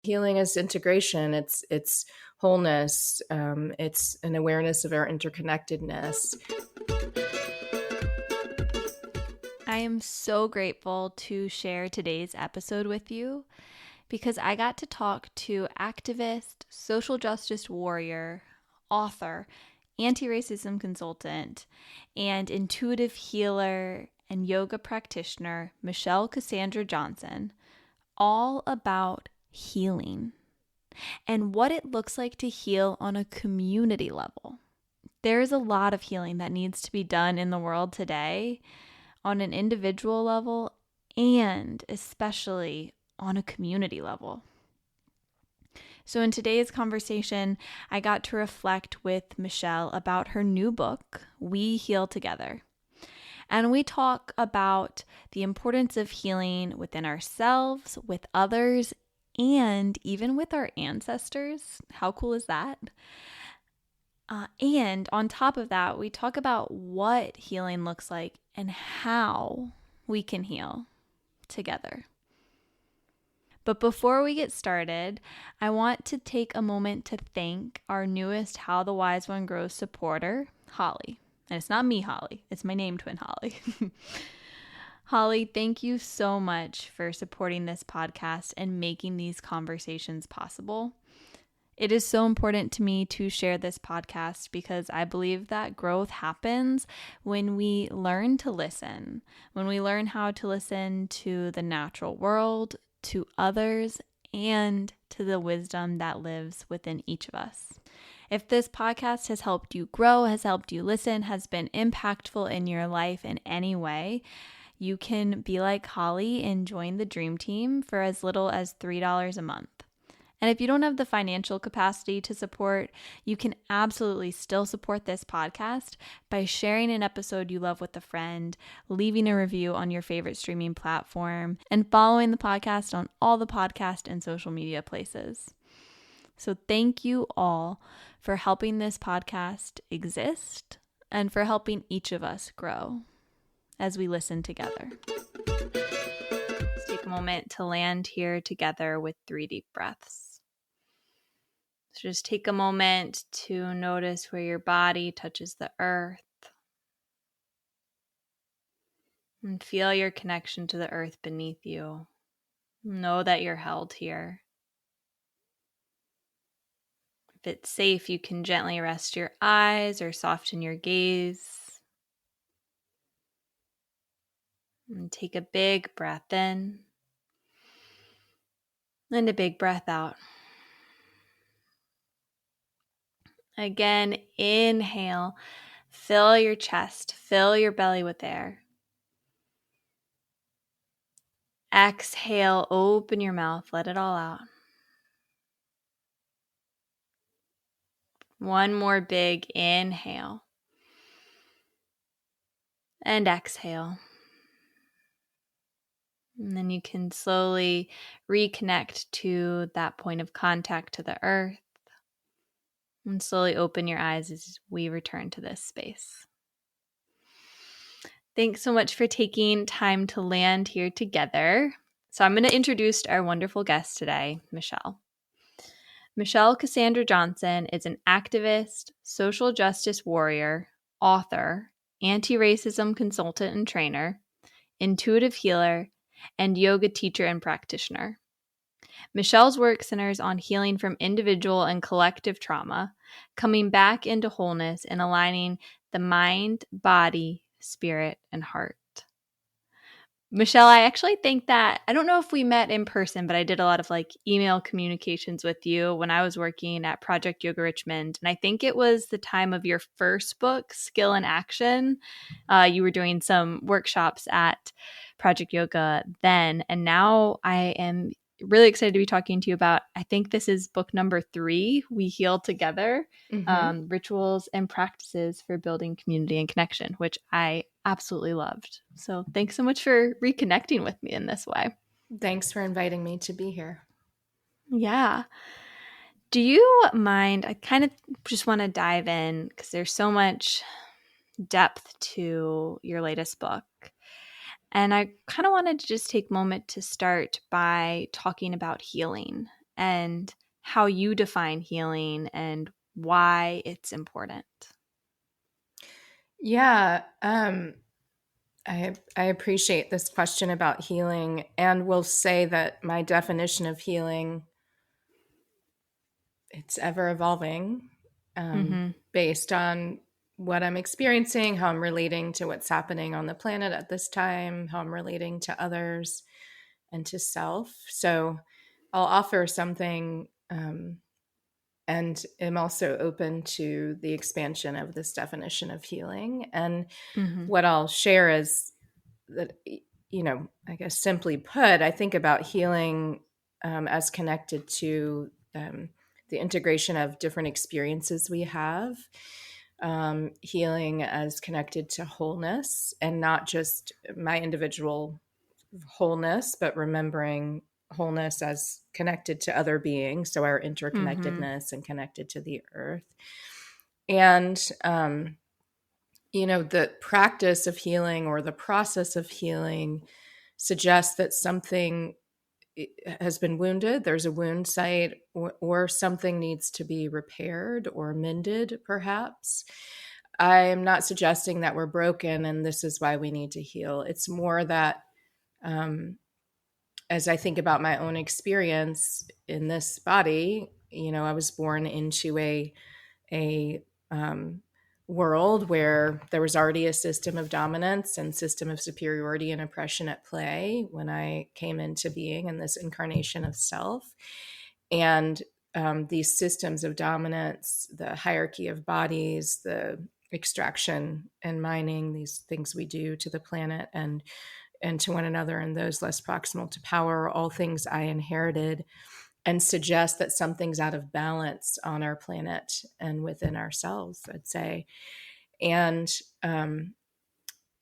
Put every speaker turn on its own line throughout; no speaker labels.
Healing is integration. It's wholeness. It's an awareness of our interconnectedness.
I am so grateful to share today's episode with you because I got to talk to activist, social justice warrior, author, anti-racism consultant, and intuitive healer and yoga practitioner, Michelle Cassandra Johnson, all about healing and what it looks like to heal on a community level. There's a lot of healing that needs to be done in the world today on an individual level and especially on a community level. So in today's conversation, I got to reflect with Michelle about her new book, We Heal Together. And we talk about the importance of healing within ourselves, with others, and even with our ancestors. How cool is that? And on top of that, we talk about what healing looks like and how we can heal together. But before we get started, I want to take a moment to thank our newest How the Wise One Grows supporter, Holly. And it's not me, Holly. It's my name twin, Holly. Holly, thank you so much for supporting this podcast and making these conversations possible. It is so important to me to share this podcast because I believe that growth happens when we learn to listen, when we learn how to listen to the natural world, to others, and to the wisdom that lives within each of us. If this podcast has helped you grow, has helped you listen, has been impactful in your life in any way, you can be like Holly and join the Dream Team for as little as $3 a month. And if you don't have the financial capacity to support, you can absolutely still support this podcast by sharing an episode you love with a friend, leaving a review on your favorite streaming platform, and following the podcast on all the podcast and social media places. So thank you all for helping this podcast exist and for helping each of us grow as we listen together. Let's take a moment to land here together with 3 deep breaths. So just take a moment to notice where your body touches the earth and feel your connection to the earth beneath you. Know that you're held here. If it's safe, you can gently rest your eyes or soften your gaze. And take a big breath in and a big breath out. Again, inhale, fill your chest, fill your belly with air. Exhale, open your mouth, let it all out. One more big inhale. And exhale. And then you can slowly reconnect to that point of contact to the earth. And slowly open your eyes as we return to this space. Thanks so much for taking time to land here together. So I'm going to introduce our wonderful guest today, Michelle. Michelle Cassandra Johnson is an activist, social justice warrior, author, anti-racism consultant and trainer, intuitive healer, and yoga teacher and practitioner. Michelle's work centers on healing from individual and collective trauma, coming back into wholeness and aligning the mind, body, spirit, and heart. Michelle, I actually think that, I don't know if we met in person, but I did a lot of email communications with you when I was working at Project Yoga Richmond. And I think it was the time of your first book, Skill in Action. You were doing some workshops at Project Yoga then. And now I am really excited to be talking to you about, I think this is book number 3, We Heal Together, Rituals and Practices for Building Community and Connection, which I absolutely loved. So thanks so much for reconnecting with me in this way.
Thanks for inviting me to be here.
Yeah. Do you mind? I kind of just want to dive in because there's so much depth to your latest book. And I kind of wanted to just take a moment to start by talking about healing and how you define healing and why it's important.
Yeah, I appreciate this question about healing, and will say that my definition of healing, it's ever evolving,
Mm-hmm.
based on what I'm experiencing, how I'm relating to what's happening on the planet at this time, how I'm relating to others and to self. So I'll offer something, and am also open to the expansion of this definition of healing. And
Mm-hmm.
what I'll share is that, I guess simply put, I think about healing, as connected to, the integration of different experiences we have, healing as connected to wholeness, and not just my individual wholeness, but remembering wholeness as connected to other beings. So our
Mm-hmm.
interconnectedness and connected to the earth. And, the practice of healing or the process of healing suggests that something has been wounded, there's a wound site, or something needs to be repaired or mended, perhaps. I'm not suggesting that we're broken and this is why we need to heal. It's more that, um, as I think about my own experience in this body, I was born into a world where there was already a system of dominance and system of superiority and oppression at play when I came into being in this incarnation of self. And these systems of dominance, the hierarchy of bodies, the extraction and mining, these things we do to the planet and to one another and those less proximal to power, are all things I inherited, and suggest that something's out of balance on our planet and within ourselves, I'd say. And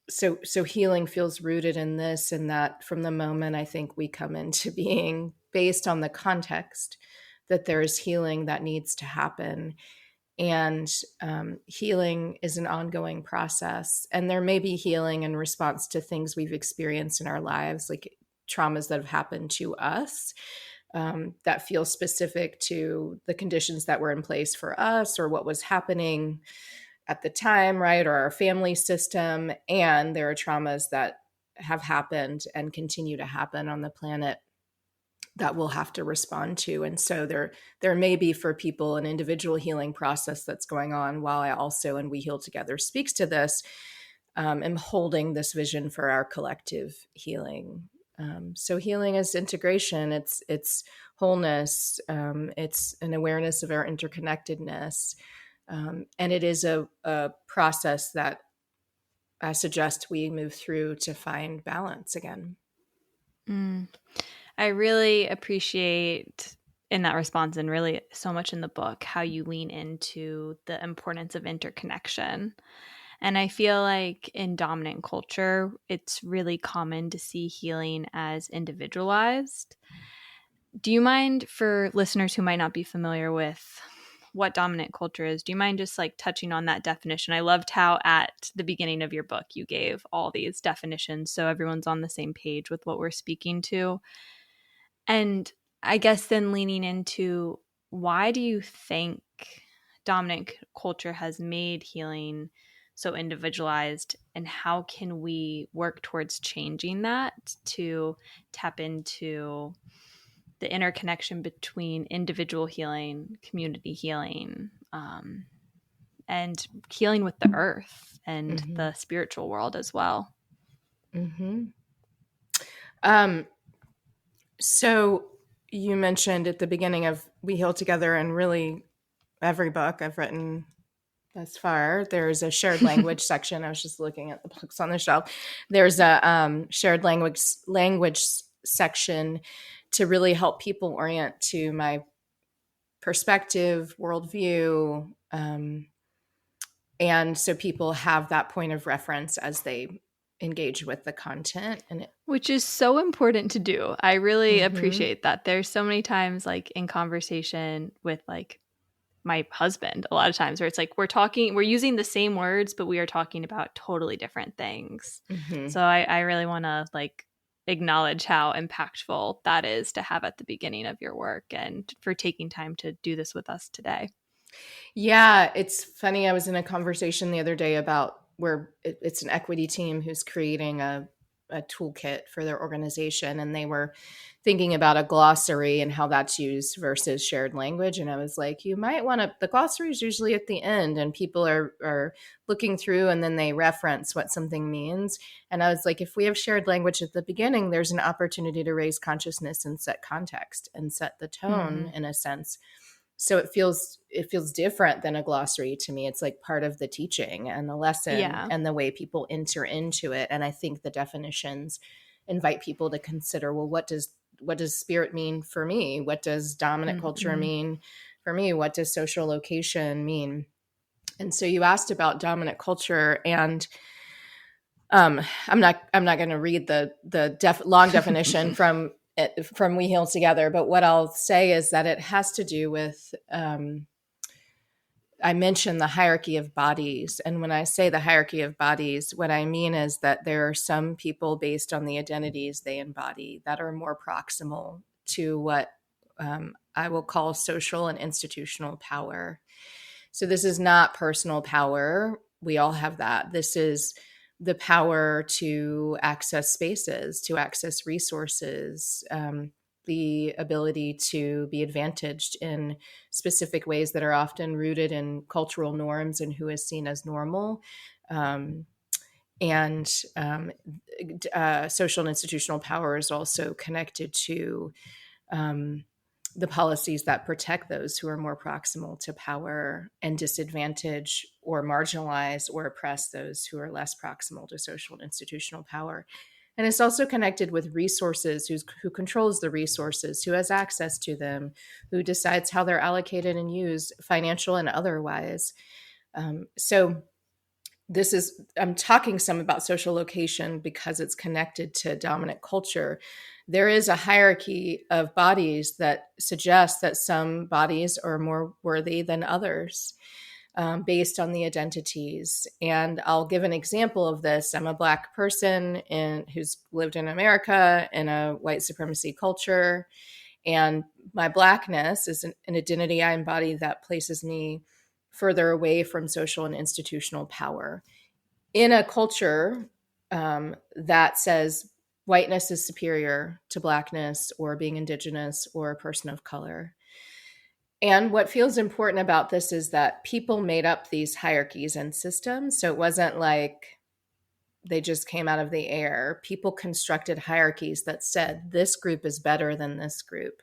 so healing feels rooted in this, and that from the moment I think we come into being, based on the context that there is healing that needs to happen. And healing is an ongoing process. And there may be healing in response to things we've experienced in our lives, like traumas that have happened to us, that feel specific to the conditions that were in place for us or what was happening at the time, right? Or our family system. And there are traumas that have happened and continue to happen on the planet that we'll have to respond to. And so there may be for people an individual healing process that's going on, while I also, and We Heal Together speaks to this, am holding this vision for our collective healing. So healing is integration. It's wholeness. It's an awareness of our interconnectedness. And it is a process that I suggest we move through to find balance again.
Mm. I really appreciate in that response, and really so much in the book, how you lean into the importance of interconnection. And I feel like in dominant culture, it's really common to see healing as individualized. Do you mind, for listeners who might not be familiar with what dominant culture is, do you mind just like touching on that definition? I loved how at the beginning of your book you gave all these definitions so everyone's on the same page with what we're speaking to. And I guess then leaning into, why do you think dominant culture has made healing so individualized, and how can we work towards changing that to tap into the interconnection between individual healing, community healing, and healing with the earth and
Mm-hmm.
the spiritual world as well?
Mm-hmm. So you mentioned at the beginning of We Heal Together, and really every book I've written thus far, there's a shared language section. I was just looking at the books on the shelf. There's a shared language section to really help people orient to my perspective, worldview, and so people have that point of reference as they engage with the content. And
Which is so important to do. I really
mm-hmm.
appreciate that. There's so many times, like in conversation with like my husband, a lot of times where it's like we're using the same words, but we are talking about totally different things.
Mm-hmm.
So I really want to like acknowledge how impactful that is to have at the beginning of your work, and for taking time to do this with us today.
Yeah, it's funny. I was in a conversation the other day about where it's an equity team who's creating a toolkit for their organization, and they were thinking about a glossary and how that's used versus shared language. And I was like, you might want to, the glossary is usually at the end, and people are looking through and then they reference what something means. And I was like, if we have shared language at the beginning, there's an opportunity to raise consciousness and set context and set the tone in a sense. So it feels different than a glossary to me. It's like part of the teaching and the lesson and the way people enter into it. And I think the definitions invite people to consider, well, what does spirit mean for me? What does dominant culture mean for me? What does social location mean? And so you asked about dominant culture, and I'm not going to read the long definition from We Heal Together, but what I'll say is that it has to do with, I mentioned the hierarchy of bodies. And when I say the hierarchy of bodies, what I mean is that there are some people based on the identities they embody that are more proximal to what I will call social and institutional power. So this is not personal power. We all have that. This is the power to access spaces, to access resources, the ability to be advantaged in specific ways that are often rooted in cultural norms and who is seen as normal. And social and institutional power is also connected to the policies that protect those who are more proximal to power and disadvantage or marginalize or oppress those who are less proximal to social and institutional power. And it's also connected with resources, who controls the resources, who has access to them, who decides how they're allocated and used, financial and otherwise. So I'm talking some about social location because it's connected to dominant culture. There is a hierarchy of bodies that suggests that some bodies are more worthy than others, based on the identities. And I'll give an example of this. I'm a Black person who's lived in America in a white supremacy culture. And my Blackness is an identity I embody that places me further away from social and institutional power. In a culture that says whiteness is superior to Blackness or being Indigenous or a person of color. And what feels important about this is that people made up these hierarchies and systems. So it wasn't like they just came out of the air. People constructed hierarchies that said this group is better than this group.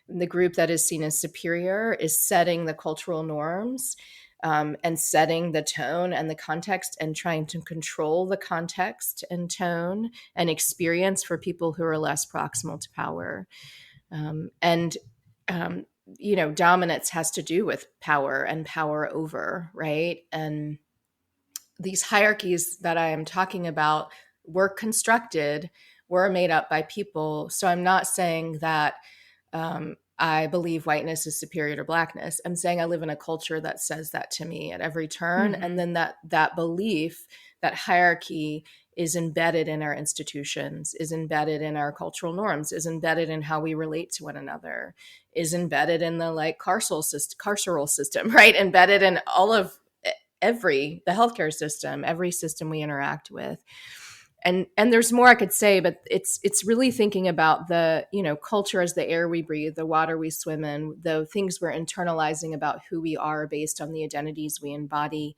The group that is seen as superior is setting the cultural norms, and setting the tone and the context and trying to control the context and tone and experience for people who are less proximal to power. Dominance has to do with power and power over, right? And these hierarchies that I am talking about were made up by people. So I'm not saying that I believe whiteness is superior to Blackness. I'm saying I live in a culture that says that to me at every turn. And then that belief, that hierarchy is embedded in our institutions, is embedded in our cultural norms, is embedded in how we relate to one another, is embedded in the carceral system, right? Embedded in all of the healthcare system, every system we interact with. And there's more I could say, but it's really thinking about the, culture as the air we breathe, the water we swim in, the things we're internalizing about who we are based on the identities we embody,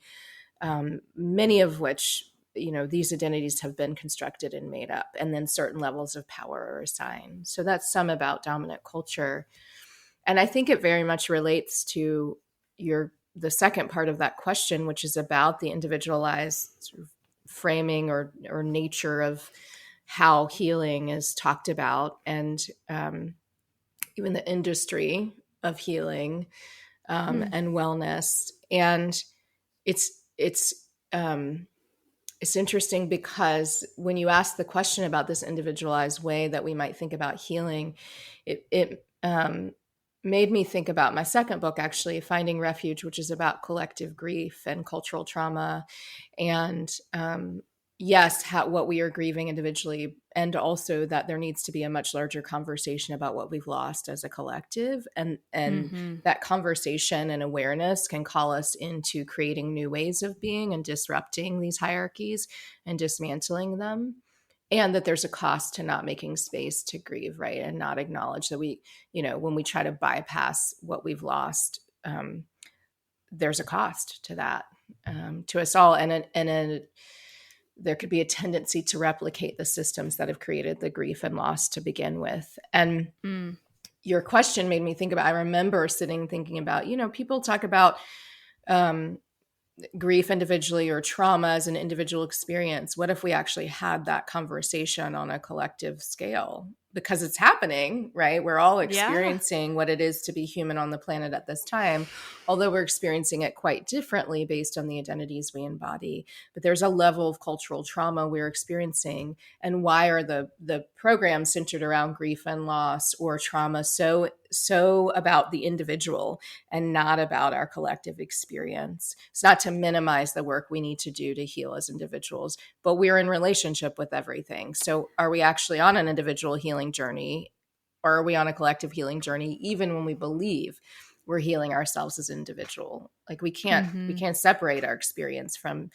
many of which, these identities have been constructed and made up, and then certain levels of power are assigned. So that's some about dominant culture. And I think it very much relates to the second part of that question, which is about the individualized sort of framing or nature of how healing is talked about, and even the industry of healing and wellness. And it's interesting because when you ask the question about this individualized way that we might think about healing, it made me think about my second book, actually, Finding Refuge, which is about collective grief and cultural trauma. And, yes, what we are grieving individually, and also that there needs to be a much larger conversation about what we've lost as a collective, and
Mm-hmm.
that conversation and awareness can call us into creating new ways of being and disrupting these hierarchies and dismantling them. And that there's a cost to not making space to grieve, right? And not acknowledge that when we try to bypass what we've lost, there's a cost to that, to us all. And there could be a tendency to replicate the systems that have created the grief and loss to begin with. And
Mm.
your question made me think about, I remember sitting thinking about, people talk about um, grief individually or trauma as an individual experience. What if we actually had that conversation on a collective scale? Because it's happening, right? We're all
Yeah.
experiencing what it is to be human on the planet at this time, although we're experiencing it quite differently based on the identities we embody. But there's a level of cultural trauma we're experiencing. And why are the programs centered around grief and loss or trauma so about the individual and not about our collective experience? It's not to minimize the work we need to do to heal as individuals, but we're in relationship with everything. So are we actually on an individual healing journey, or are we on a collective healing journey, even when we believe we're healing ourselves as an individual? Like we can't
Mm-hmm.
we can't separate our experience from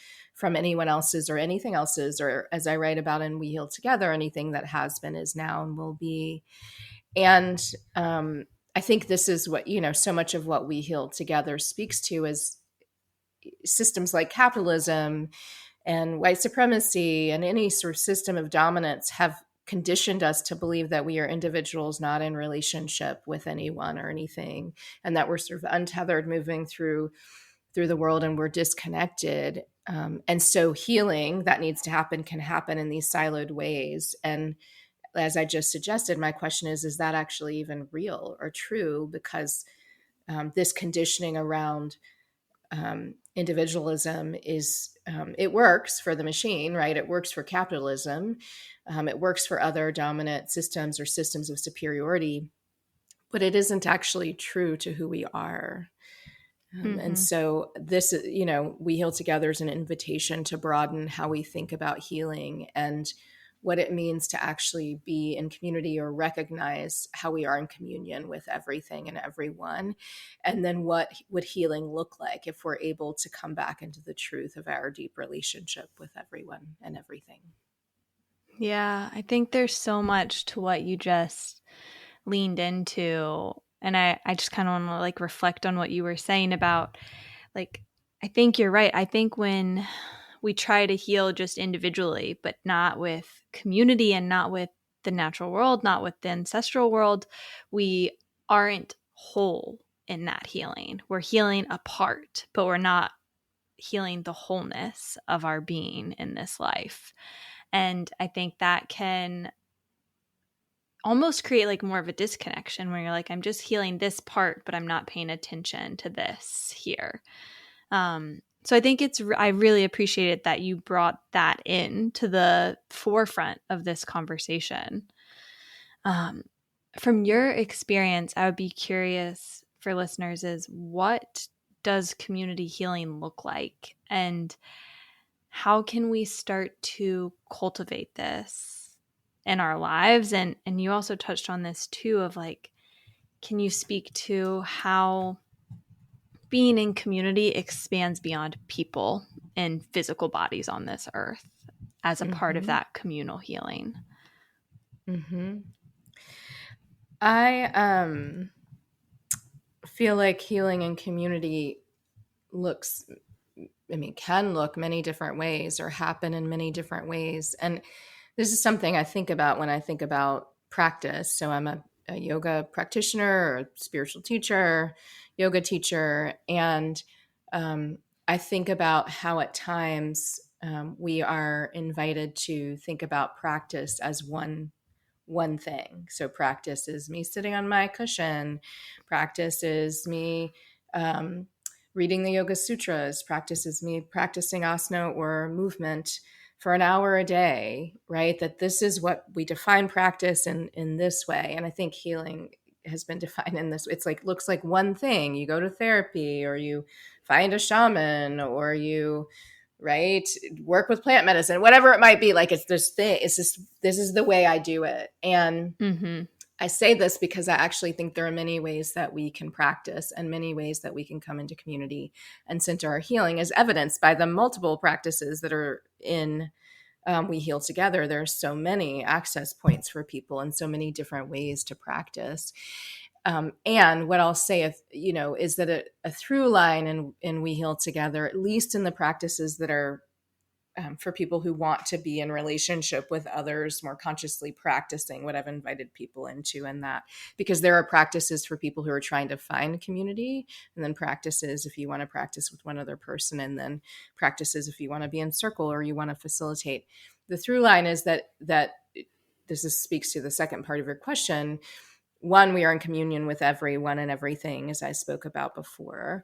anyone else's or anything else's, or, as I write about in We Heal Together, anything that has been, is now, and will be. And I think this is what, so much of what We Heal Together speaks to is systems like capitalism and white supremacy and any sort of system of dominance have conditioned us to believe that we are individuals not in relationship with anyone or anything, and that we're sort of untethered moving through the world, and we're disconnected. And so healing that needs to happen can happen in these siloed ways. And as I just suggested, my question is that actually even real or true? Because this conditioning around individualism it works for the machine, right? It works for capitalism. It works for other dominant systems or systems of superiority, but it isn't actually true to who we are. And
Mm-hmm.
so this, We Heal Together is an invitation to broaden how we think about healing and what it means to actually be in community or recognize how we are in communion with everything and everyone. And then what would healing look like if we're able to come back into the truth of our deep relationship with everyone and everything.
Yeah, I think there's so much to what you just leaned into. And I just kind of want to like reflect on what you were saying about like, I think you're right. I think when we try to heal just individually, but not with community and not with the natural world, not with the ancestral world, we aren't whole in that healing. We're healing a part, but we're not healing the wholeness of our being in this life. And I think that can almost create like more of a disconnection where you're like, I'm just healing this part, but I'm not paying attention to this here. So I think I really appreciated that you brought that in to the forefront of this conversation. From your experience, I would be curious for listeners is what does community healing look like? And how can we start to cultivate this in our lives? And you also touched on this too of like, can you speak to how being in community expands beyond people and physical bodies on this earth as a part of
Mm-hmm.
that communal healing?
Mm-hmm. I feel like healing in community looks can look many different ways or happen in many different ways. And this is something I think about when I think about practice. So I'm a yoga practitioner or a spiritual teacher, yoga teacher. And I think about how at times we are invited to think about practice as one thing. So practice is me sitting on my cushion. Practice is me reading the Yoga Sutras. Practice is me practicing asana or movement for an hour a day, right? That this is what we define practice in this way. And I think healing has been defined in this. It's like, looks like one thing. You go to therapy or you find a shaman or you right? Work with plant medicine, whatever it might be. Like it's this thing. It's just, this is the way I do it. And
Mm-hmm.
I say this because I actually think there are many ways that we can practice and many ways that we can come into community and center our healing, as evidenced by the multiple practices that are in We Heal Together. There are so many access points for people and so many different ways to practice. And what I'll say, is that a through line in We Heal Together, at least in the practices that are for people who want to be in relationship with others, more consciously practicing what I've invited people into, and that, because there are practices for people who are trying to find community, and then practices if you want to practice with one other person, and then practices if you want to be in circle or you want to facilitate. The through line is that speaks to the second part of your question. One, we are in communion with everyone and everything, as I spoke about before,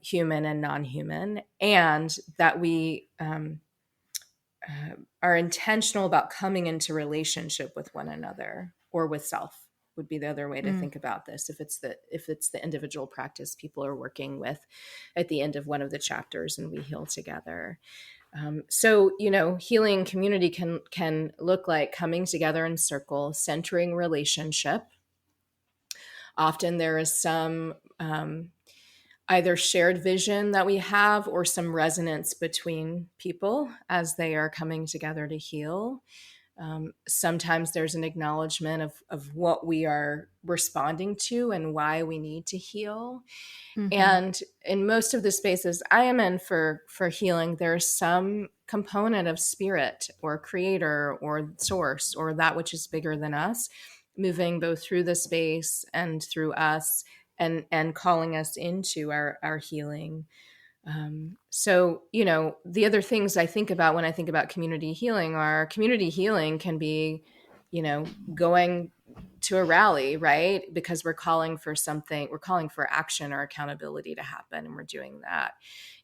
human and non-human, and that we are intentional about coming into relationship with one another, or with self would be the other way to think about this. If it's the individual practice people are working with at the end of one of the chapters and We Heal Together. So, healing community can look like coming together in circle, centering relationship. Often there is some either shared vision that we have or some resonance between people as they are coming together to heal. Sometimes there's an acknowledgement of what we are responding to and why we need to heal.
Mm-hmm.
And in most of the spaces I am in for healing, there's some component of spirit or creator or source or that which is bigger than us, moving both through the space and through us, and calling us into our healing. So, the other things I think about when I think about community healing can be, going to a rally, right? Because we're calling for something, we're calling for action or accountability to happen, and we're doing that.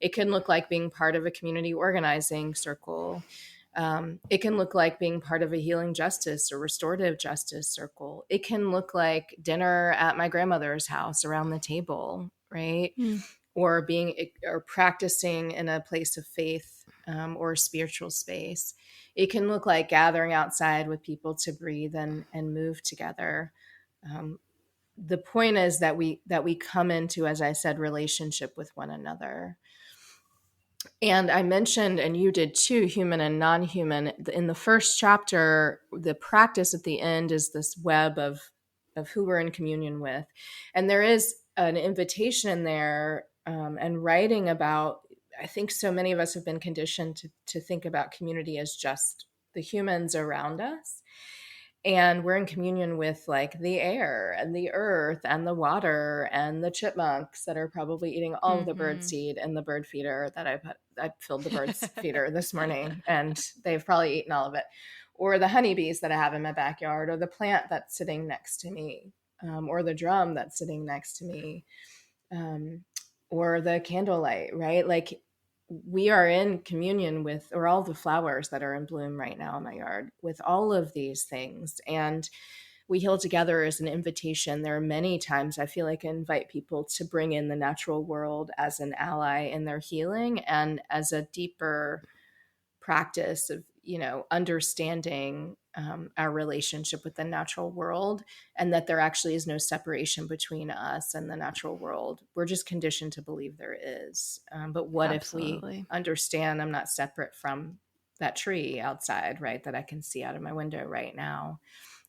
It can look like being part of a community organizing circle. It can look like being part of a healing justice or restorative justice circle. It can look like dinner at my grandmother's house around the table, right? Or practicing in a place of faith, or a spiritual space. It can look like gathering outside with people to breathe and move together. The point is that we come into, as I said, relationship with one another. And I mentioned, and you did too, human and non-human. In the first chapter, the practice at the end is this web of who we're in communion with. And there is an invitation in there, and writing about, I think so many of us have been conditioned to think about community as just the humans around us. And we're in communion with like the air and the earth and the water and the chipmunks that are probably eating all of the bird seed in the bird feeder that I filled the bird's feeder this morning, and they've probably eaten all of it. Or the honeybees that I have in my backyard, or the plant that's sitting next to me, or the drum that's sitting next to me, or the candlelight, right? Like, we are in communion with, or all the flowers that are in bloom right now in my yard, with all of these things. And We Heal Together is an invitation. There are many times I feel like I invite people to bring in the natural world as an ally in their healing, and as a deeper practice of, understanding our relationship with the natural world, and that there actually is no separation between us and the natural world. We're just conditioned to believe there is. But what
Absolutely.
if we understand I'm not separate from that tree outside, right, that I can see out of my window right now,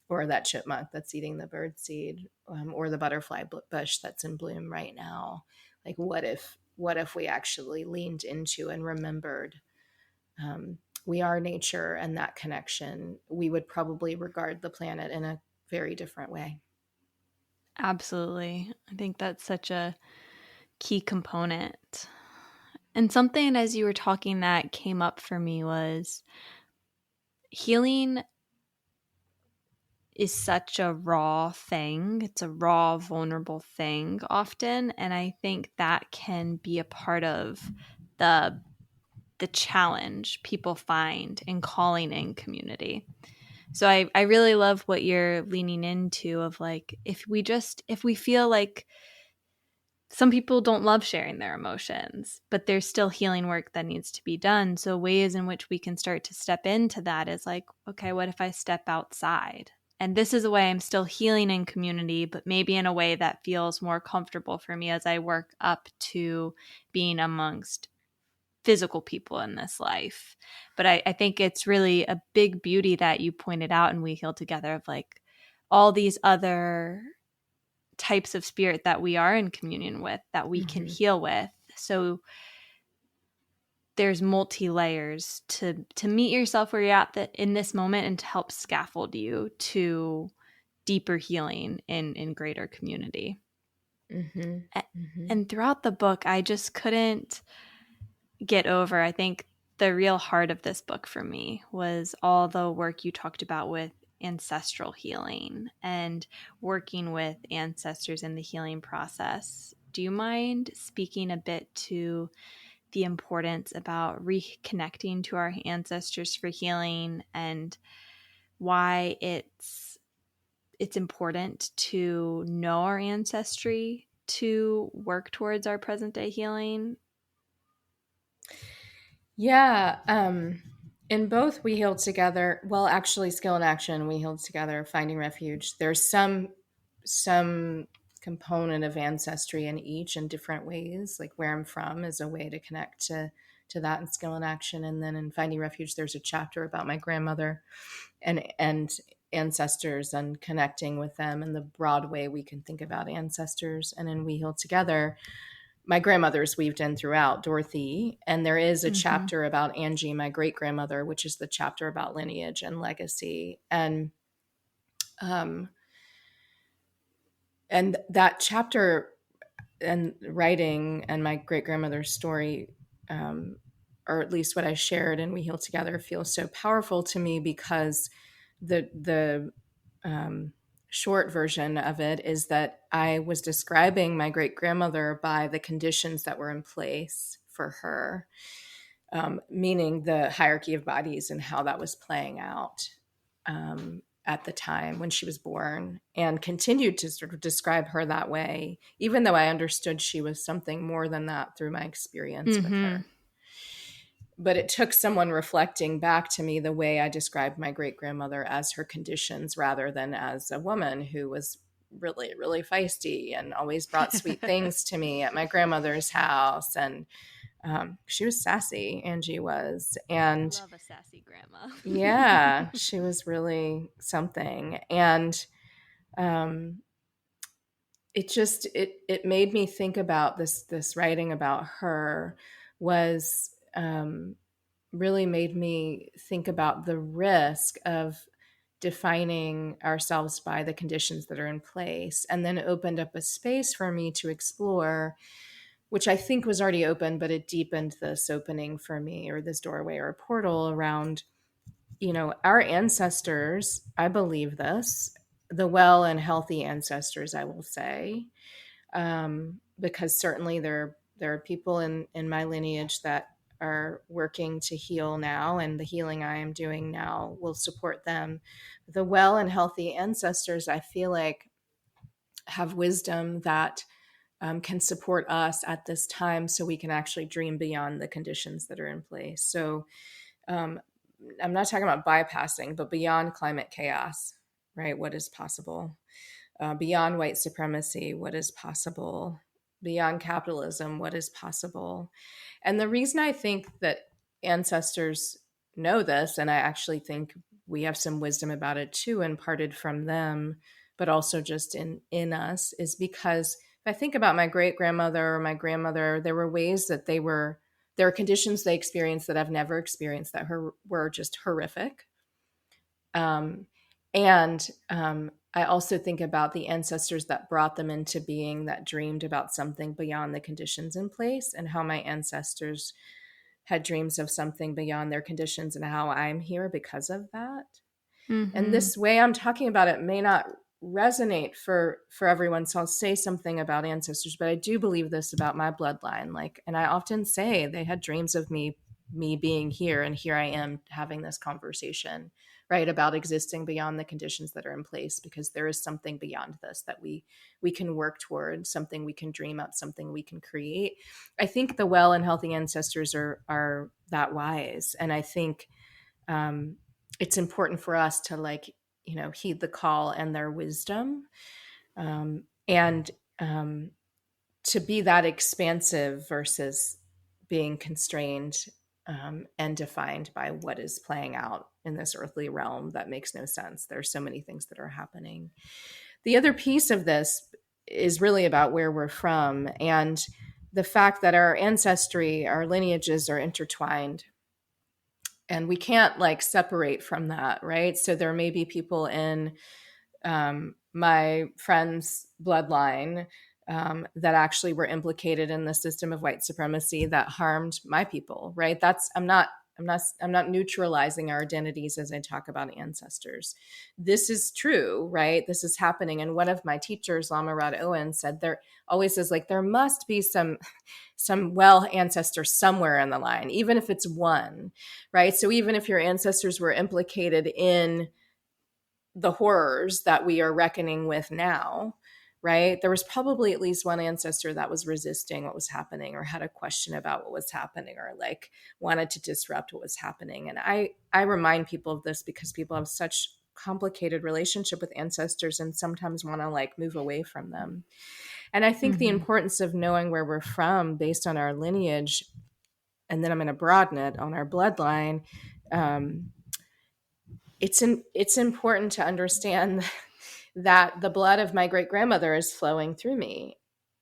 or that chipmunk that's eating the bird seed, or the butterfly bush that's in bloom right now? Like, what if we actually leaned into and remembered we are nature, and that connection, we would probably regard the planet in a very different way.
Absolutely. I think that's such a key component. And something as you were talking that came up for me was healing is such a raw thing. It's a raw, vulnerable thing often. And I think that can be a part of the challenge people find in calling in community. So I really love what you're leaning into of like, if we feel like some people don't love sharing their emotions, but there's still healing work that needs to be done. So ways in which we can start to step into that is like, okay, what if I step outside? And this is a way I'm still healing in community, but maybe in a way that feels more comfortable for me as I work up to being amongst physical people in this life. But I think it's really a big beauty that you pointed out and We Heal Together of like all these other types of spirit that we are in communion with, that we can heal with. So there's multi layers to meet yourself where you're at in this moment and to help scaffold you to deeper healing in greater community. And throughout the book, I just couldn't get over, I think the real heart of this book for me was all the work you talked about with ancestral healing and working with ancestors in the healing process. Do you mind speaking a bit to the importance about reconnecting to our ancestors for healing and why it's important to know our ancestry to work towards our present day healing?
Yeah. In both We Healed Together, well, actually Skill and Action, We Healed Together, Finding Refuge, there's some component of ancestry in each in different ways. Like where I'm from is a way to connect to that in Skill and Action. And then in Finding Refuge, there's a chapter about my grandmother and ancestors and connecting with them and the broad way we can think about ancestors. And in We Heal Together, my grandmother's weaved in throughout, Dorothy, and there is a chapter about Angie, my great grandmother, which is the chapter about lineage and legacy. And that chapter and writing and my great grandmother's story, or at least what I shared in We Heal Together, feels so powerful to me because the short version of it is that I was describing my great grandmother by the conditions that were in place for her, meaning the hierarchy of bodies and how that was playing out at the time when she was born, and continued to sort of describe her that way, even though I understood she was something more than that through my experience with her. But it took someone reflecting back to me the way I described my great grandmother as her conditions rather than as a woman who was really, really feisty and always brought sweet things to me at my grandmother's house. And she was sassy, Angie was. And
I love a sassy grandma.
yeah, she was really something. And it made me think about this writing about her was really made me think about the risk of defining ourselves by the conditions that are in place, and then opened up a space for me to explore, which I think was already open, but it deepened this opening for me, or this doorway or a portal around, our ancestors. I believe this, the well and healthy ancestors, I will say, because certainly there are people in my lineage that are working to heal now, and the healing I am doing now will support them. The well and healthy ancestors, I feel like, have wisdom that can support us at this time so we can actually dream beyond the conditions that are in place. So I'm not talking about bypassing, but beyond climate chaos, right? What is possible? Beyond white supremacy, what is possible? Beyond capitalism, what is possible? And the reason I think that ancestors know this, and I actually think we have some wisdom about it too, imparted from them, but also just in us, is because if I think about my great grandmother or my grandmother, there were ways that there are conditions they experienced that I've never experienced that were just horrific. And I also think about the ancestors that brought them into being, that dreamed about something beyond the conditions in place, and how my ancestors had dreams of something beyond their conditions, and how I'm here because of that. And this way I'm talking about it may not resonate for everyone, so I'll say something about ancestors, but I do believe this about my bloodline. And I often say they had dreams of me being here, and here I am having this conversation, right? About existing beyond the conditions that are in place, because there is something beyond this that we can work toward, something we can dream up, something we can create. I think the well and healthy ancestors are that wise. And I think it's important for us to, like, heed the call and their wisdom, and to be that expansive versus being constrained and defined by what is playing out in this earthly realm that makes no sense. There's so many things that are happening. The other piece of this is really about where we're from, and the fact that our ancestry, our lineages are intertwined, and we can't like separate from that, right? So there may be people in my friend's bloodline that actually were implicated in the system of white supremacy that harmed my people, right? I'm not neutralizing our identities as I talk about ancestors. This is true, right? This is happening. And one of my teachers, Lama Rod Owen, said there always is like, there must be some well ancestor somewhere in the line, even if it's one, right? So even if your ancestors were implicated in the horrors that we are reckoning with now, right? There was probably at least one ancestor that was resisting what was happening, or had a question about what was happening, or like wanted to disrupt what was happening. And I remind people of this because people have such complicated relationship with ancestors and sometimes want to like move away from them. And I think the importance of knowing where we're from based on our lineage, and then I'm going to broaden it on our bloodline. It's important to understand that the blood of my great grandmother is flowing through me.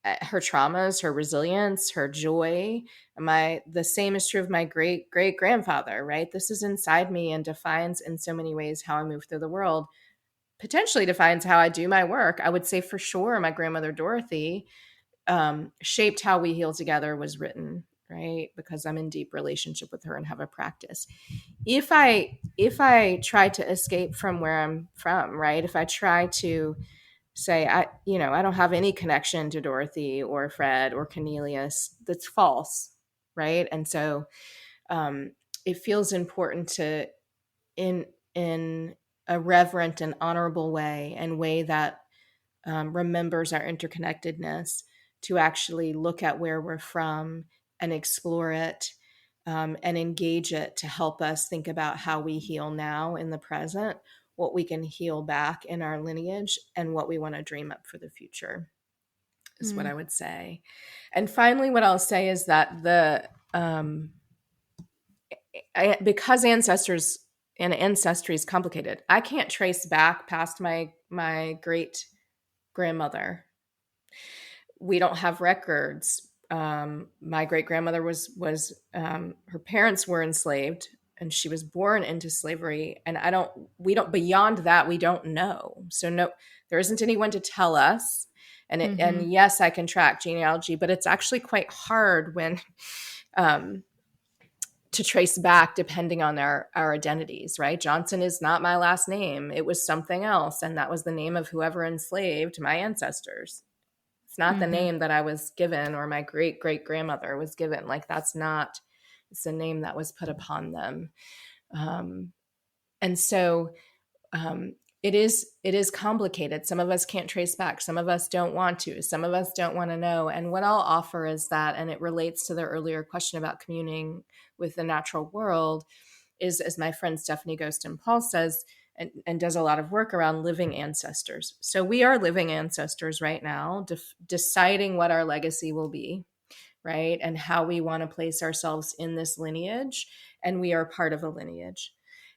Her traumas, her resilience, her joy. The same is true of my great great grandfather, right? This is inside me and defines in so many ways how I move through the world. Potentially defines how I do my work. I would say for sure my grandmother Dorothy shaped how We Heal Together was written, right? Because I'm in deep relationship with her and have a practice. If I try to escape from where I'm from, right? If I try to say I don't have any connection to Dorothy or Fred or Cornelius, that's false, right? And so it feels important to, in a reverent and honorable way, and way that remembers our interconnectedness, to actually look at where we're from and explore it, and engage it to help us think about how we heal now in the present, what we can heal back in our lineage, and what we want to dream up for the future, is what I would say. And finally, what I'll say is that because ancestry is complicated, I can't trace back past my great grandmother. We don't have records. My great grandmother was her parents were enslaved, and she was born into slavery. And we don't beyond that, we don't know. So no, there isn't anyone to tell us. And yes, I can track genealogy, but it's actually quite hard when to trace back depending on our identities, right? Johnson is not my last name. It was something else. And that was the name of whoever enslaved my ancestors. It's not the name that I was given, or my great great grandmother was given. Like, it's a name that was put upon them. And so it is complicated. Some of us can't trace back. Some of us don't want to. Some of us don't want to know. And what I'll offer is that, and it relates to the earlier question about communing with the natural world, is, as my friend Stephanie Ghostin Paul says, and does a lot of work around living ancestors. So we are living ancestors right now, deciding what our legacy will be, right? And how we want to place ourselves in this lineage. And we are part of a lineage.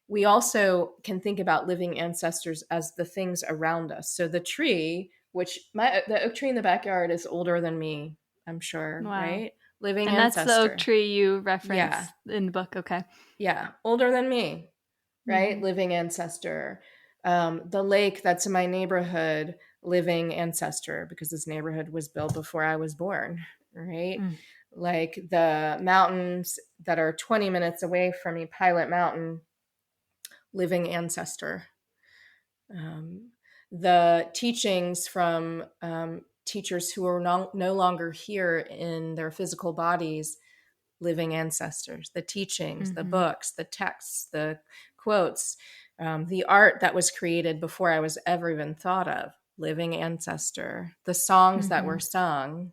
We also can think about living ancestors as the things around us. So the tree, the oak tree in the backyard is older than me, I'm sure,
Wow.
Right? Living
and
ancestor.
That's the oak tree you reference in the book. Okay.
Yeah. Older than me, right? Living ancestor. The lake that's in my neighborhood, living ancestor, because this neighborhood was built before I was born, right? Like the mountains that are 20 minutes away from me, Pilot Mountain, living ancestor. The teachings from teachers who are no longer here in their physical bodies, living ancestors. The teachings, the books, the texts, the quotes, the art that was created before I was ever even thought of, living ancestor, the songs that were sung,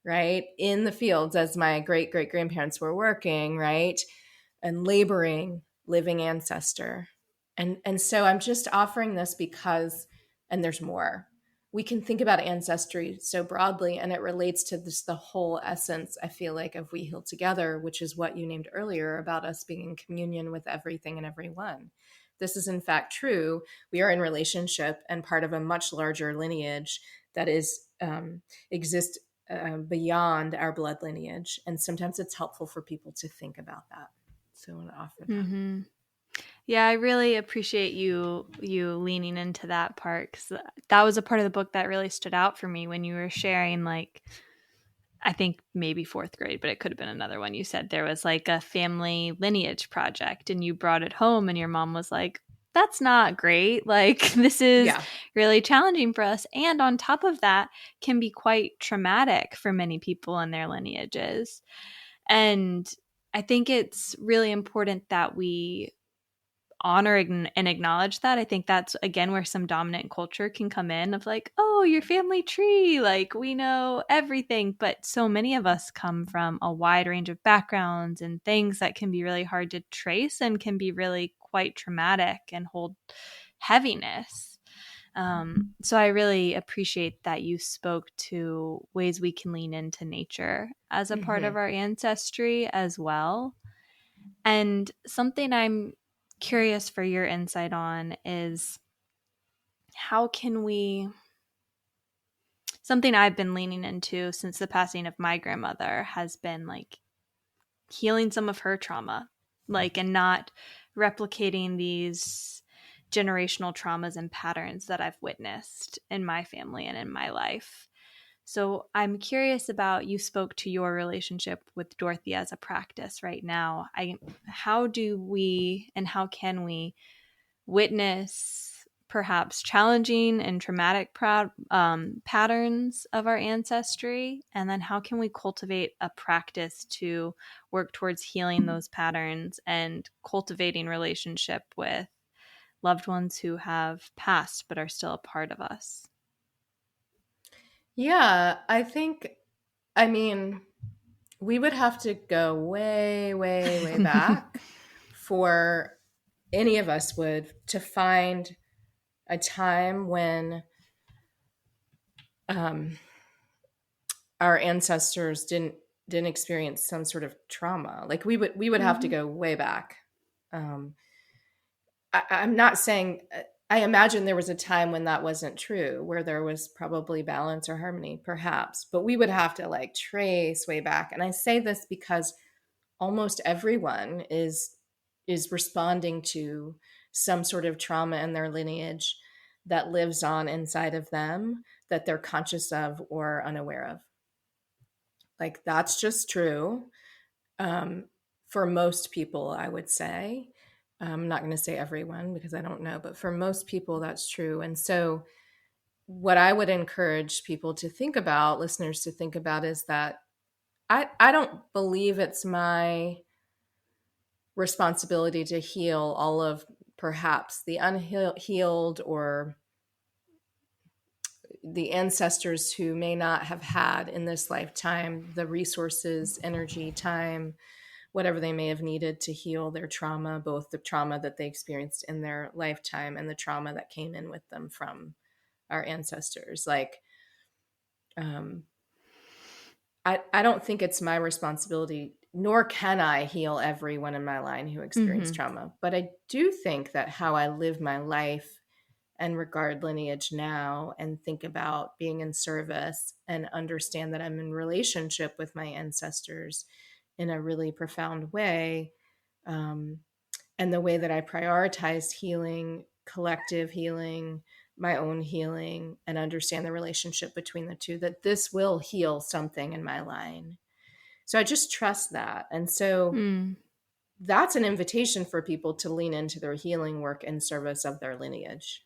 right, in the fields as my great great grandparents were working, right, and laboring, living ancestor. And so I'm just offering this because, and there's more. We can think about ancestry so broadly, and it relates to this, the whole essence, I feel like, of We Heal Together, which is what you named earlier about us being in communion with everything and everyone. This is in fact true. We are in relationship and part of a much larger lineage that is exists beyond our blood lineage. And sometimes it's helpful for people to think about that. So I want to offer that.
Yeah, I really appreciate you leaning into that part, because that was a part of the book that really stood out for me when you were sharing, like, I think maybe fourth grade, but it could have been another one. You said there was like a family lineage project and you brought it home and your mom was like, that's not great. Like, this is really challenging for us. And on top of that, can be quite traumatic for many people in their lineages. And I think it's really important that we honor and acknowledge that. I think that's, again, where some dominant culture can come in of like, oh, your family tree, like, we know everything. But so many of us come from a wide range of backgrounds and things that can be really hard to trace and can be really quite traumatic and hold heaviness. So I really appreciate that you spoke to ways we can lean into nature as a part of our ancestry as well. And something I'm curious for your insight on is, how can we, something I've been leaning into since the passing of my grandmother has been like healing some of her trauma, like, and not replicating these generational traumas and patterns that I've witnessed in my family and in my life. So I'm curious about, you spoke to your relationship with Dorothy as a practice right now. How do we and how can we witness perhaps challenging and traumatic patterns of our ancestry? And then how can we cultivate a practice to work towards healing those patterns and cultivating relationship with loved ones who have passed but are still a part of us?
Yeah, I mean, we would have to go way, way, way back for any of us would to find a time when um, our ancestors didn't experience some sort of trauma. Like we would have to go way back. Um, I'm not saying. I imagine there was a time when that wasn't true, where there was probably balance or harmony, perhaps. But we would have to like trace way back. And I say this because almost everyone is responding to some sort of trauma in their lineage that lives on inside of them that they're conscious of or unaware of. Like that's just true um, for most people, I would say. I'm not going to say everyone because I don't know, but for most people, that's true. And so, what I would encourage people to think about, listeners to think about, is that I don't believe it's my responsibility to heal all of perhaps the unhealed or the ancestors who may not have had in this lifetime the resources, energy, time, whatever they may have needed to heal their trauma, both the trauma that they experienced in their lifetime and the trauma that came in with them from our ancestors. Like, um, I don't think it's my responsibility, nor can I heal everyone in my line who experienced trauma. But I do think that how I live my life and regard lineage now and think about being in service and understand that I'm in relationship with my ancestors in a really profound way. And the way that I prioritize healing, collective healing, my own healing, and understand the relationship between the two, that this will heal something in my line. So I just trust that. And so that's an invitation for people to lean into their healing work in service of their lineage,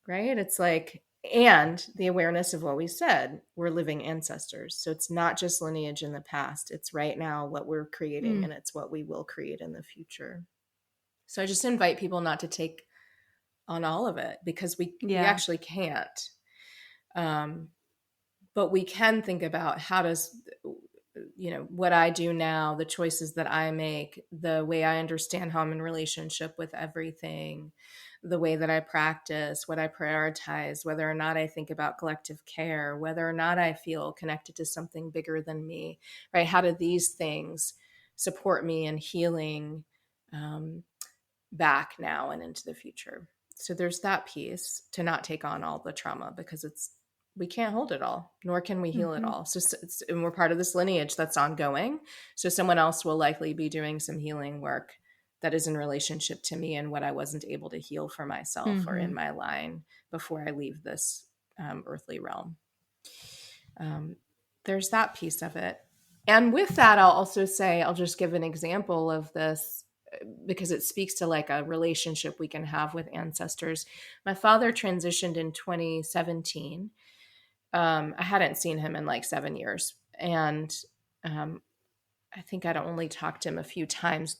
right? It's like, and the awareness of what we said, we're living ancestors. So it's not just lineage in the past, it's right now what we're creating, and it's what we will create in the future. So I just invite people not to take on all of it, because we
Yeah.
actually can't. Um, but we can think about how does, what I do now, the choices that I make, the way I understand how I'm in relationship with everything, the way that I practice, what I prioritize, whether or not I think about collective care, whether or not I feel connected to something bigger than me, right? How do these things support me in healing um, back now and into the future? So there's that piece, to not take on all the trauma, because we can't hold it all, nor can we heal it
Mm-hmm.
all. So and we're part of this lineage that's ongoing. So someone else will likely be doing some healing work that is in relationship to me and what I wasn't able to heal for myself or
Mm-hmm.
in my line before I leave this earthly realm. Um, there's that piece of it. And with that, I'll also say, I'll just give an example of this because it speaks to like a relationship we can have with ancestors. My father transitioned in 2017. I hadn't seen him in like 7 years. And um, I think I'd only talked to him a few times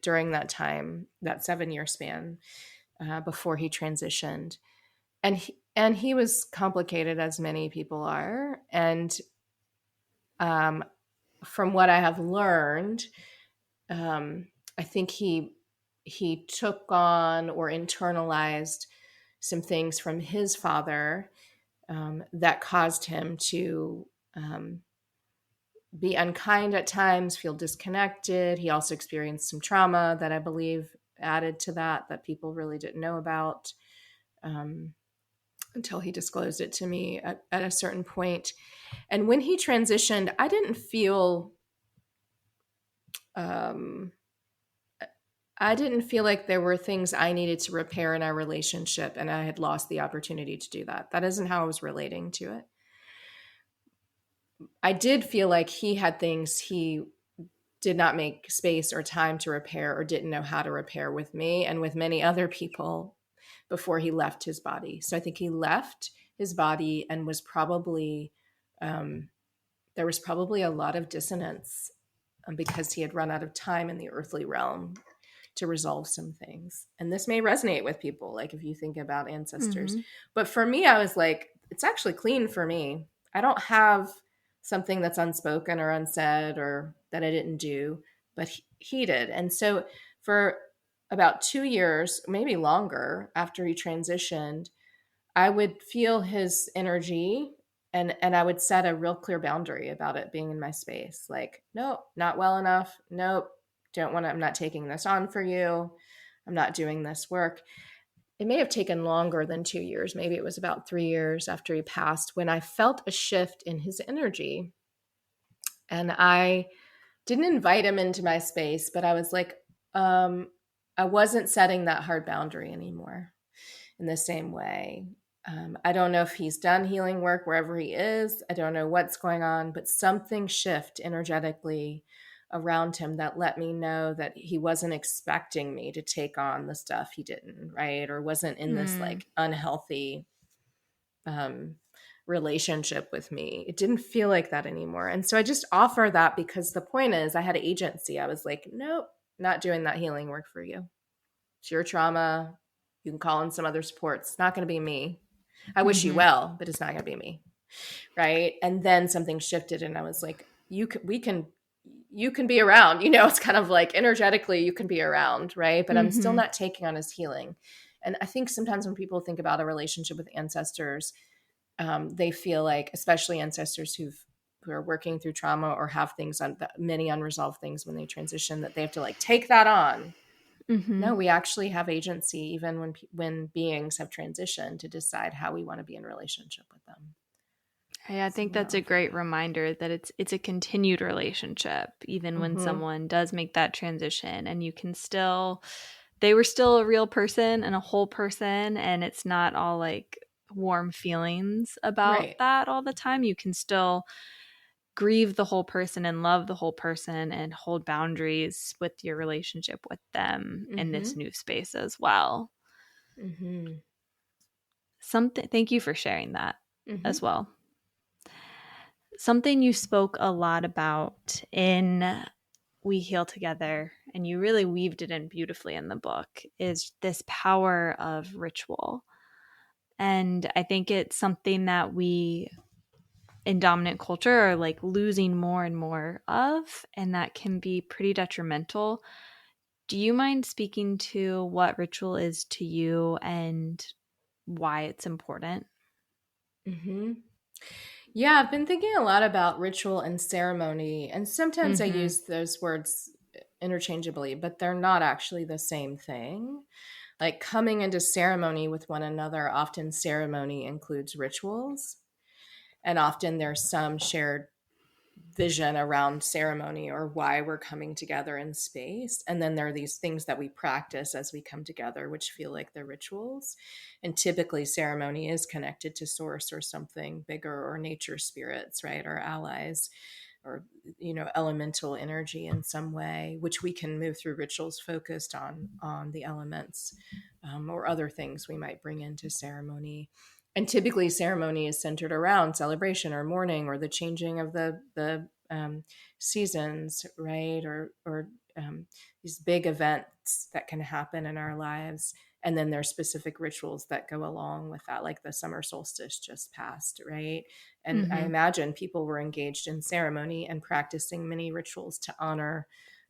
during that time, that 7 year span, before he transitioned. And he was complicated, as many people are. And um, from what I have learned, I think he took on or internalized some things from his father that caused him to be unkind at times, feel disconnected. He also experienced some trauma that I believe added to that people really didn't know about um, until he disclosed it to me at a certain point. And when he transitioned, I didn't feel um, I didn't feel like there were things I needed to repair in our relationship, and I had lost the opportunity to do that. That isn't how I was relating to it. I did feel like he had things he did not make space or time to repair, or didn't know how to repair with me and with many other people before he left his body. So I think he left his body and was probably, there was probably a lot of dissonance because he had run out of time in the earthly realm to resolve some things. And this may resonate with people, like if you think about ancestors.
Mm-hmm.
But for me, I was like, it's actually clean for me. I don't have something that's unspoken or unsaid or that I didn't do, but he did. And so for about 2 years, maybe longer after he transitioned, I would feel his energy, and I would set a real clear boundary about it being in my space. Like, nope, not well enough. Nope, don't want to, I'm not taking this on for you. I'm not doing this work. It may have taken longer than 2 years. Maybe it was about 3 years after he passed when I felt a shift in his energy. And I didn't invite him into my space, but I was like, I wasn't setting that hard boundary anymore in the same way. I don't know if he's done healing work wherever he is. I don't know what's going on, but something shift energetically around him that let me know that he wasn't expecting me to take on the stuff he didn't, right? Or wasn't in this
Mm.
like unhealthy um, relationship with me. It didn't feel like that anymore. And so I just offer that because the point is, I had agency. I was like, nope, not doing that healing work for you. It's your trauma. You can call in some other support. It's not going to be me. I wish you
Mm-hmm.
well, but it's not going to be me. Right. And then something shifted and I was like, you can be around, it's kind of like energetically you can be around. Right. But I'm still
Mm-hmm.
not taking on his healing. And I think sometimes when people think about a relationship with ancestors, they feel like, especially ancestors who are working through trauma or have things on many unresolved things when they transition, that they have to like take that on.
Mm-hmm.
No, we actually have agency even when beings have transitioned to decide how we want to be in relationship with them.
I
So I
think
want to
that's a
offer
great reminder that it's a continued relationship, even
that.
when
Mm-hmm.
someone does make that transition, and you can still, they were still a real person and a whole person, and it's not all like warm feelings about
Right.
that all the time. You can still grieve the whole person and love the whole person and hold boundaries with your relationship with them in
Mm-hmm.
this new space as well.
Mm-hmm.
Something, thank you for sharing that
Mm-hmm.
as well. Something you spoke a lot about in we heal together, and you really weaved it in beautifully in the book, is this power of ritual. And I think it's something that we in dominant culture are like losing more and more of, and that can be pretty detrimental. Do you mind speaking to what ritual is to you and why it's important?
Mm-hmm. Yeah, I've been thinking a lot about ritual and ceremony, and sometimes I
Mm-hmm.
use those words interchangeably, but they're not actually the same thing. Like coming into ceremony with one another, often ceremony includes rituals, and often there's some shared vision around ceremony or why we're coming together in space. And then there are these things that we practice as we come together, which feel like they're rituals. And typically, ceremony is connected to source or something bigger or nature spirits, right? Or allies or elemental energy in some way, which we can move through rituals focused on the elements, or other things we might bring into ceremony. And typically ceremony is centered around celebration or mourning or the changing of the seasons, right? Or these big events that can happen in our lives. And then there's specific rituals that go along with that, like the summer solstice just passed, right? And I
Mm-hmm.
imagine people were engaged in ceremony and practicing many rituals to honor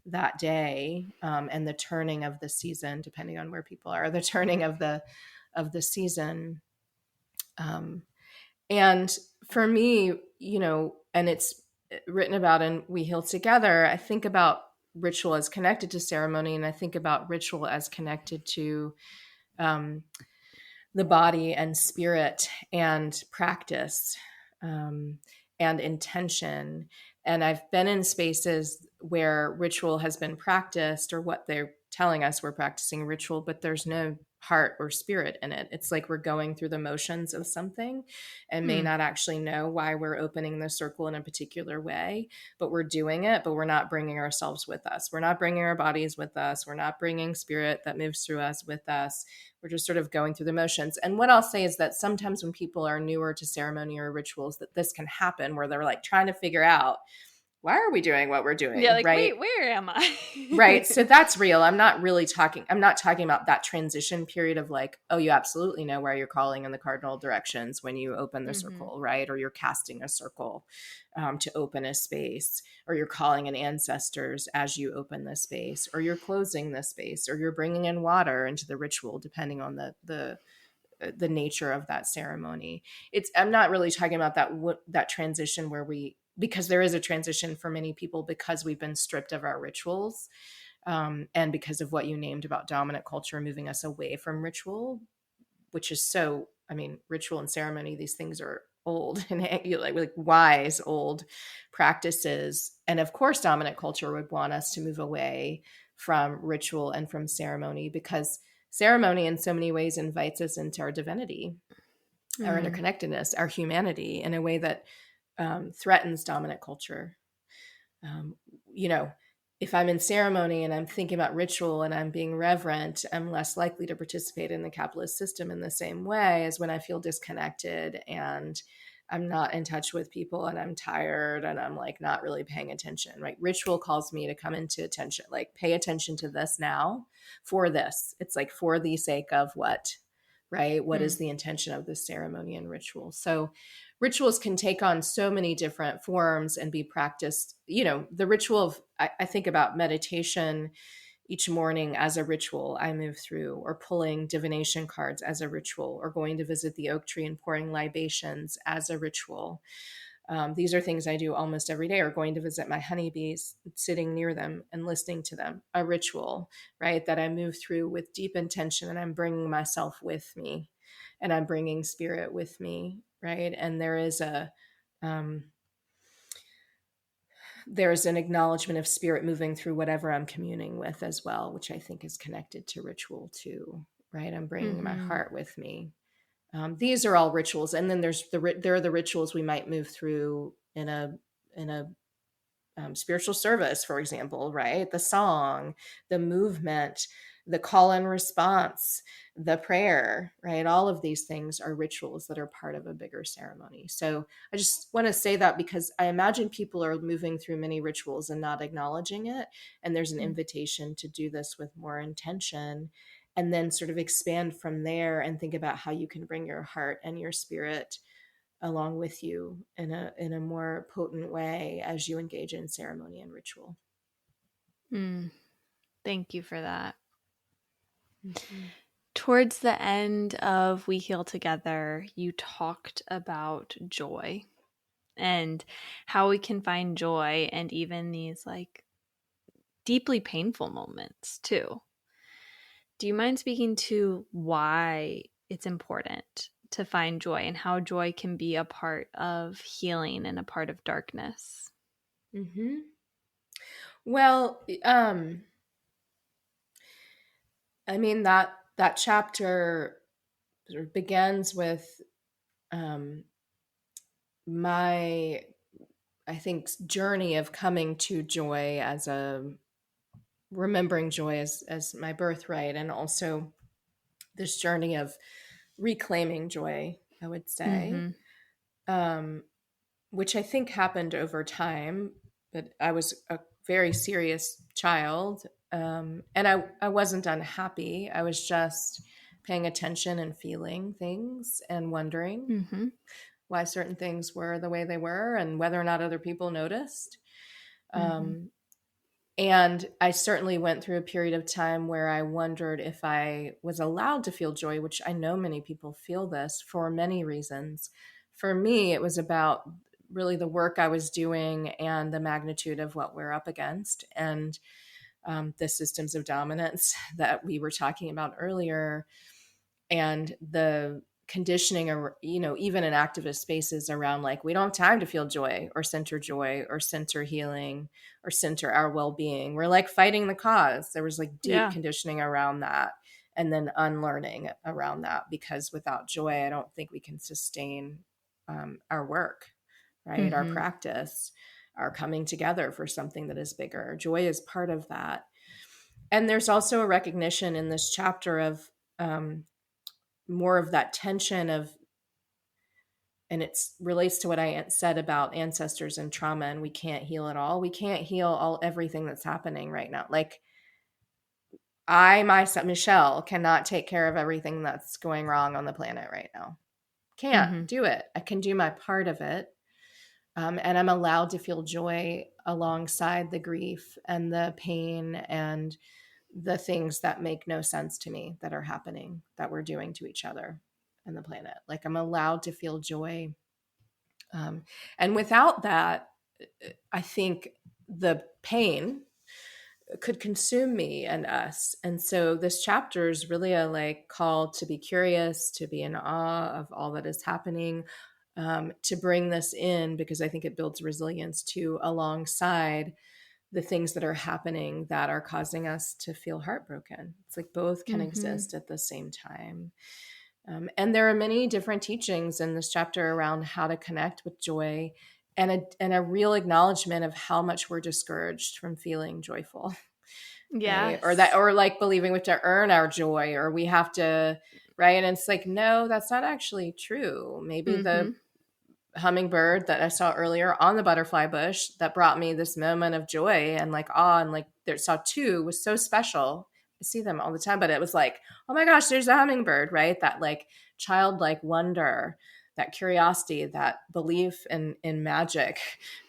that day, and the turning of the season, depending on where people are, the turning of the season. Um, and for me, and it's written about in We Heal Together, I think about ritual as connected to ceremony, and I think about ritual as connected to um, the body and spirit and practice, um, and intention. And I've been in spaces where ritual has been practiced, or what they're telling us we're practicing ritual, but there's no heart or spirit in it. It's like we're going through the motions of something and may
Mm.
not actually know why we're opening the circle in a particular way, but we're doing it, but we're not bringing ourselves with us. We're not bringing our bodies with us. We're not bringing spirit that moves through us with us. We're just sort of going through the motions. And what I'll say is that sometimes when people are newer to ceremony or rituals, that this can happen where they're like trying to figure out, why are we doing what we're
Yeah,
doing,
like,
right?
wait, where am I?
Right. So that's real. I'm not talking about that transition period of like, oh, you absolutely know where you're calling in the cardinal directions when you open the
Mm-hmm.
circle, right? Or you're casting a circle, to open a space, or you're calling in ancestors as you open the space, or you're closing the space, or you're bringing in water into the ritual, depending on the nature of that ceremony. I'm not really talking about that transition because there is a transition for many people because we've been stripped of our rituals, and because of what you named about dominant culture moving us away from ritual, which is so, I mean, ritual and ceremony, these things are old and like wise old practices. And of course, dominant culture would want us to move away from ritual and from ceremony, because ceremony in so many ways invites us into our divinity, our
Mm-hmm.
interconnectedness, our humanity in a way that threatens dominant culture. um, you know, if I'm in ceremony and I'm thinking about ritual and I'm being reverent, I'm less likely to participate in the capitalist system in the same way as when I feel disconnected and I'm not in touch with people and I'm tired and I'm like not really paying attention, right? Ritual calls me to come into attention, like pay attention to this now for this. It's like for the sake of what, right? What is the intention of the ceremony and ritual? So rituals can take on so many different forms and be practiced. The ritual of, I think about meditation each morning as a ritual I move through, or pulling divination cards as a ritual, or going to visit the oak tree and pouring libations as a ritual. These are things I do almost every day, or going to visit my honeybees, sitting near them and listening to them, a ritual, right? That I move through with deep intention, and I'm bringing myself with me, and I'm bringing spirit with me, right? And um, there's an acknowledgement of spirit moving through whatever I'm communing with as well, which I think is connected to ritual too, right? I'm bringing my
Mm-hmm.
heart with me. These are all rituals, and then there are the rituals we might move through in a spiritual service, for example, right? The song, the movement, the call and response, the prayer, right? All of these things are rituals that are part of a bigger ceremony. So I just want to say that because I imagine people are moving through many rituals and not acknowledging it. And there's an invitation to do this with more intention, and then sort of expand from there and think about how you can bring your heart and your spirit along with you in a more potent way as you engage in ceremony and ritual.
Thank you for that.
Mm-hmm.
Towards the end of We Heal Together, you talked about joy and how we can find joy and even these like deeply painful moments too. Do you mind speaking to why it's important to find joy and how joy can be a part of healing and a part of darkness?
Mm-hmm. Well, I mean that chapter sort of begins with um, my, I think, journey of coming to joy as a remembering joy as my birthright, and also this journey of reclaiming joy, I would say,
Mm-hmm.
um, which I think happened over time. But I was a very serious child, and I wasn't unhappy. I was just paying attention and feeling things and wondering
Mm-hmm.
why certain things were the way they were and whether or not other people noticed.
Mm-hmm.
Um, and I certainly went through a period of time where I wondered if I was allowed to feel joy, which I know many people feel this for many reasons. For me, it was about really the work I was doing and the magnitude of what we're up against, and the systems of dominance that we were talking about earlier, and the conditioning, or even in activist spaces around, like, we don't have time to feel joy or center healing or center our well-being. We're like fighting the cause. There was like deep
Yeah.
conditioning around that, and then unlearning around that, because without joy, I don't think we can sustain our work, right? Our
Mm-hmm.
practice, our coming together for something that is bigger. Joy is part of that. And there's also a recognition in this chapter of more of that tension of, and it relates to what I said about ancestors and trauma, and we can't heal it all. We can't heal everything that's happening right now. Like, I myself, Michelle, cannot take care of everything that's going wrong on the planet right now. Can't
Mm-hmm.
do it. I can do my part of it. And I'm allowed to feel joy alongside the grief and the pain and the things that make no sense to me that are happening, that we're doing to each other and the planet. Like, I'm allowed to feel joy. And without that, I think the pain could consume me and us. And so this chapter is really a like call to be curious, to be in awe of all that is happening, to bring this in, because I think it builds resilience to alongside the things that are happening that are causing us to feel heartbroken. It's like both can
Mm-hmm.
exist at the same time. And there are many different teachings in this chapter around how to connect with joy, and a real acknowledgement of how much we're discouraged from feeling joyful, right? Or that,
Yes.
or like believing we have to earn our joy, or we have to, right? And it's like, no, that's not actually true. Maybe
Mm-hmm.
the hummingbird that I saw earlier on the butterfly bush that brought me this moment of joy and like awe, and like there saw two, was so special. I see them all the time, but it was like, oh my gosh, there's a hummingbird, right? That like childlike wonder, that curiosity, that belief in magic,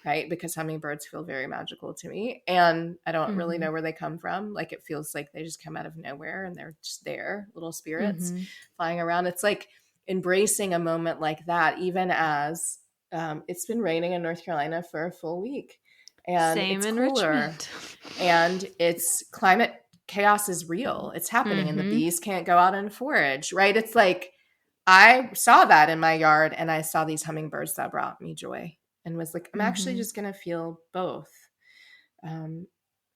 right? Because hummingbirds feel very magical to me, and I don't really
Mm-hmm.
know where they come from. Like, it feels like they just come out of nowhere and they're just there, little spirits
Mm-hmm.
flying around. It's like embracing a moment like that, even as it's been raining in North Carolina for a full week, and
Same
it's
in
cooler,
Richmond.
and it's climate chaos is real. It's happening, and the
Mm-hmm.
bees can't go out and forage, right? It's like, I saw that in my yard, and I saw these hummingbirds that brought me joy, and was like, I'm actually
Mm-hmm.
just going to feel both. Um,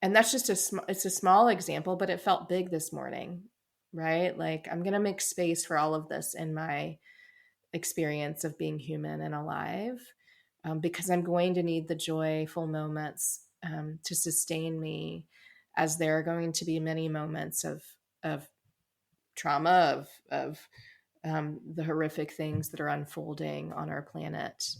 and that's just it's a small example, but it felt big this morning, right? Like, I'm going to make space for all of this in my experience of being human and alive, because I'm going to need the joyful moments to sustain me, as there are going to be many moments of of trauma, of the horrific things that are unfolding on our planet.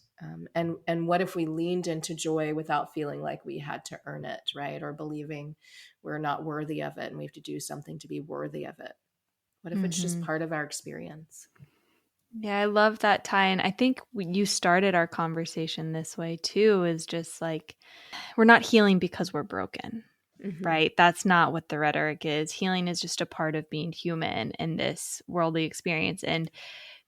And what if we leaned into joy without feeling like we had to earn it, right? Or believing we're not worthy of it and we have to do something to be worthy of it? What if it's just
Mm-hmm.
part of our experience?
Yeah, I love that tie. And I think you started our conversation this way too, is just like, we're not healing because we're broken,
Mm-hmm.
right? That's not what the rhetoric is. Healing is just a part of being human in this worldly experience. And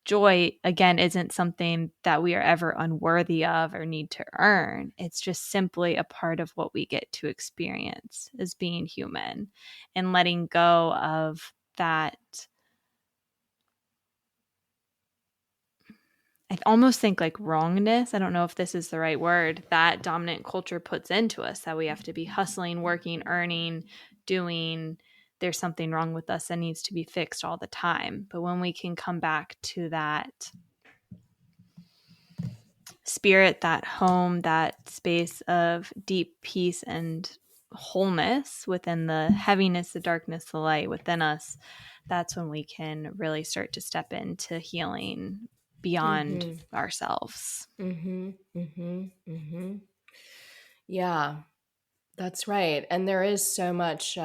joy, again, isn't something that we are ever unworthy of or need to earn. It's just simply a part of what we get to experience as being human, and letting go of that. I almost think like wrongness. I don't know if this is the right word that dominant culture puts into us, that we have to be hustling, working, earning, doing. There's something wrong with us that needs to be fixed all the time. But when we can come back to that spirit, that home, that space of deep peace and wholeness within the heaviness, the darkness, the light within us, that's when we can really start to step into healing beyond
Mm-hmm.
ourselves.
Mm-hmm. Mm-hmm. Mm-hmm. Yeah, that's right. And there is so much,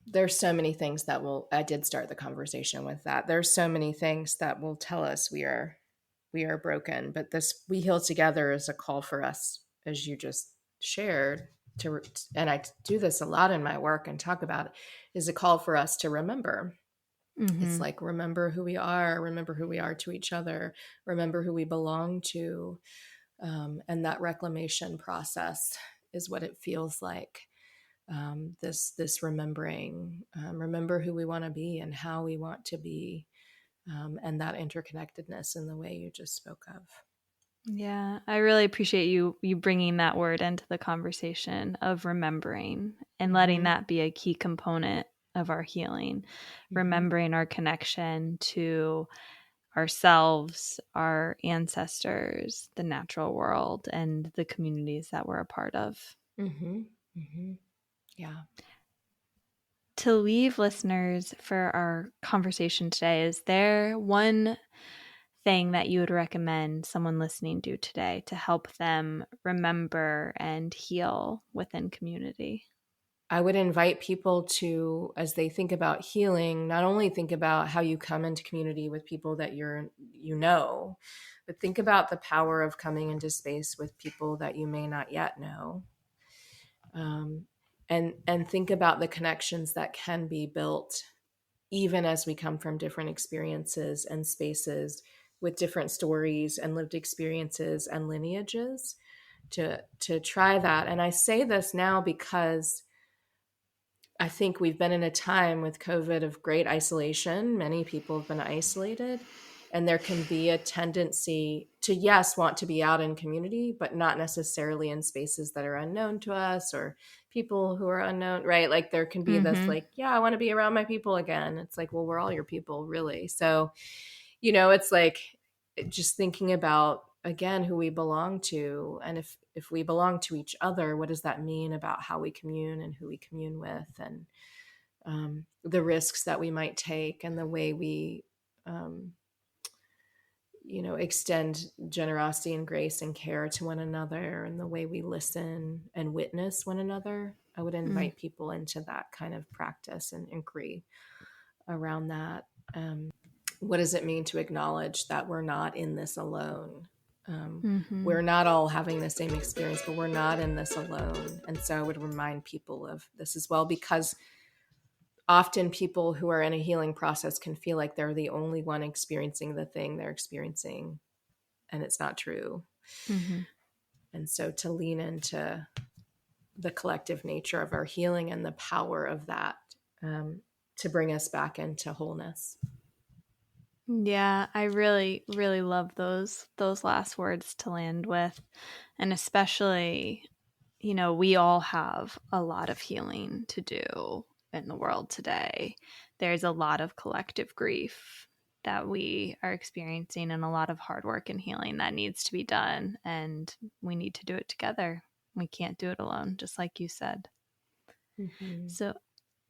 there's so many things that will, I did start the conversation with that. There's so many things that will tell us we are broken, but this we heal together is a call for us, as you just shared, to, and I do this a lot in my work and talk about it, is a call for us to remember. It's
Mm-hmm.
like, remember who we are to each other, remember who we belong to. And that reclamation process is what it feels like. This remembering, remember who we want to be and how we want to be, and that interconnectedness in the way you just spoke of.
Yeah, I really appreciate you bringing that word into the conversation of remembering and letting
Mm-hmm.
that be a key component of our healing.
Mm-hmm.
Remembering our connection to ourselves, our ancestors, the natural world, and the communities that we're a part of.
Mm-hmm. Mm-hmm. Yeah.
To leave listeners for our conversation today, is there one thing that you would recommend someone listening do today to help them remember and heal within community?
I would invite people to, as they think about healing, not only think about how you come into community with people that but think about the power of coming into space with people that you may not yet know. Um, and think about the connections that can be built even as we come from different experiences and spaces with different stories and lived experiences and lineages, to try that. And I say this now because I think we've been in a time with COVID of great isolation. Many people have been isolated, and there can be a tendency to, yes, want to be out in community, but not necessarily in spaces that are unknown to us or people who are unknown, right? Like there can be this,
Mm-hmm.
like, yeah, I want to be around my people again. It's like, well, we're all your people, really. So, it's like just thinking about, again, who we belong to, and if we belong to each other, what does that mean about how we commune and who we commune with, and the risks that we might take, and the way we um, extend generosity and grace and care to one another, and the way we listen and witness one another. I would
Mm.
invite people into that kind of practice and inquiry around that. What does it mean to acknowledge that we're not in this alone?
Mm-hmm.
We're not all having the same experience, but we're not in this alone. And so I would remind people of this as well, because often people who are in a healing process can feel like they're the only one experiencing the thing they're experiencing, and it's not true.
Mm-hmm.
And so to lean into the collective nature of our healing and the power of that, to bring us back into wholeness.
Yeah, I really, really love those last words to land with. And especially, we all have a lot of healing to do in the world today. There's a lot of collective grief that we are experiencing, and a lot of hard work and healing that needs to be done. And we need to do it together. We can't do it alone, just like you said.
Mm-hmm.
So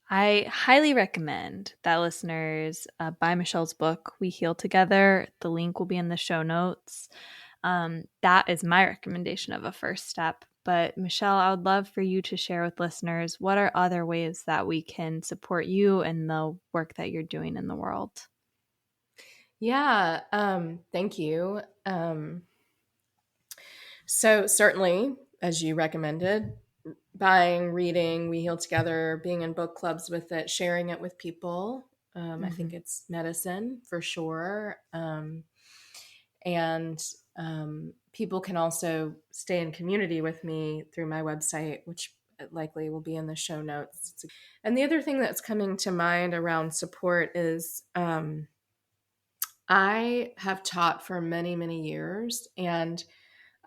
I highly recommend that listeners buy Michelle's book, We Heal Together. The link will be in the show notes. That is my recommendation of a first step. But Michelle, I would love for you to share with listeners, what are other ways that we can support you and the work that you're doing in the world?
Yeah, thank you. So certainly, as you recommended, buying, reading, We Heal Together, being in book clubs with it, sharing it with people. I think it's medicine for sure. And people can also stay in community with me through my website, which likely will be in the show notes. And the other thing that's coming to mind around support is I have taught for many, many years, and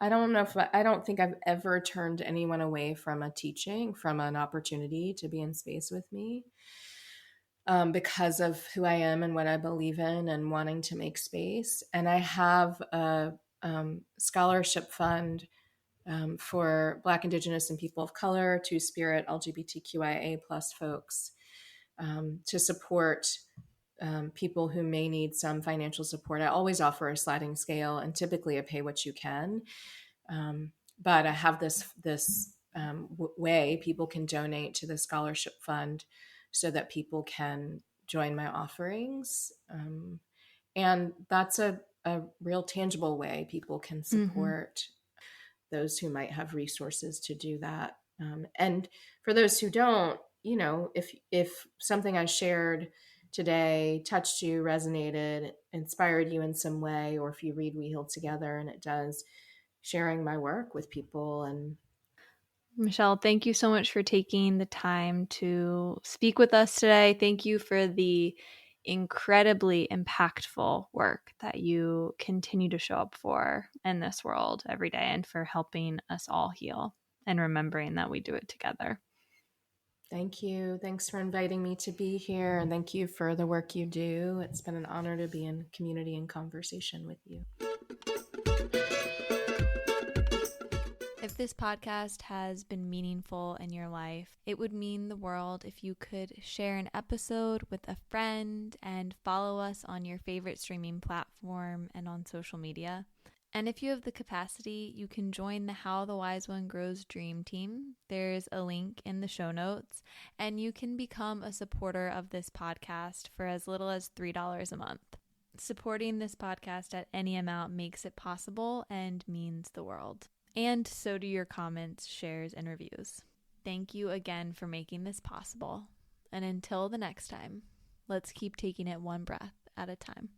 I don't think I've ever turned anyone away from a teaching, from an opportunity to be in space with me, because of who I am and what I believe in and wanting to make space. And I have a scholarship fund for Black, Indigenous, and people of color, Two Spirit, LGBTQIA plus folks, to support people who may need some financial support. I always offer a sliding scale and typically a pay what you can. But I have this way people can donate to the scholarship fund so that people can join my offerings. And that's a real tangible way people can
Mm-hmm.
support those who might have resources to do that. And for those who don't, if something I shared today touched you, resonated, inspired you in some way, or if you read We Heal Together and it does, sharing my work with people. And
Michelle, thank you so much for taking the time to speak with us today. Thank you for the incredibly impactful work that you continue to show up for in this world every day, and for helping us all heal and remembering that we do it together.
thank you. Thanks for inviting me to be here. And thank you for the work you do. It's been an honor to be in community and conversation with you.
If this podcast has been meaningful in your life, it would mean the world if you could share an episode with a friend and follow us on your favorite streaming platform and on social media. And if you have the capacity, you can join the How the Wise One Grows Dream Team. There's a link in the show notes, and you can become a supporter of this podcast for as little as $3 a month. Supporting this podcast at any amount makes it possible and means the world. And so do your comments, shares, and reviews. Thank you again for making this possible. And until the next time, let's keep taking it one breath at a time.